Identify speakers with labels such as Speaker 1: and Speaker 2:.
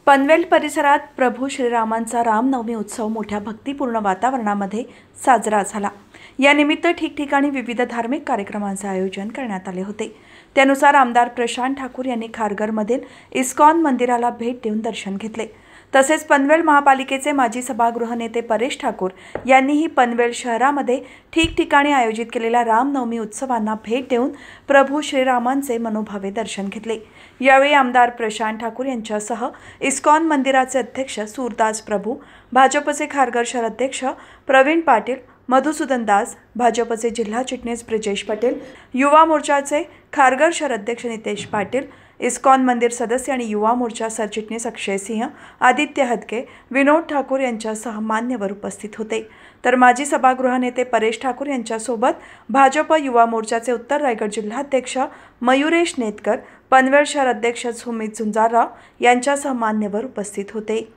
Speaker 1: पनवेल परिसरात प्रभू श्रीरामांचा रामनवमी उत्सव मोठ्या भक्तिपूर्ण वातावरणामध्ये साजरा झाला। या निमित्त ठिकठिकाणी विविध धार्मिक कार्यक्रमांचे आयोजन करण्यात आले होते। त्यानुसार आमदार प्रशांत ठाकूर यांनी खारघरमधील इस्कॉन मंदिराला भेट देऊन दर्शन घेतले। तसेच पनवेल महापालिकेचे माजी सभागृह नेते परेश ठाकूर यांनीही पनवेल शहरामध्ये ठिकठिकाणी आयोजित केलेल्या रामनवमी उत्सवांना भेट देऊन प्रभू श्रीरामांचे मनोभावे दर्शन घेतले। यावेळी आमदार प्रशांत ठाकूर यांच्यासह इस्कॉन मंदिराचे अध्यक्ष सूरदास प्रभू, भाजपचे खारघर शहर अध्यक्ष प्रवीण पाटील, मधुसूदन दास, भाजपचे जिल्हा चिटणीस ब्रिजेश पटेल, युवा मोर्चाचे खारघर शहर अध्यक्ष नितेश पाटील, इस्कॉन मंदिर सदस्य आणि युवा मोर्चा सरचिटणीस अक्षय सिंह, आदित्य हदके, विनोद ठाकूर यांच्यासह मान्यवर उपस्थित होते। तर माजी सभागृह नेते परेश ठाकूर यांच्यासोबत भाजप युवा मोर्चाचे उत्तर रायगड जिल्हाध्यक्ष मयुरेश नेतकर, पनवेल शहर अध्यक्ष सुमित झुंजारराव यांच्यासह मान्यवर उपस्थित होते।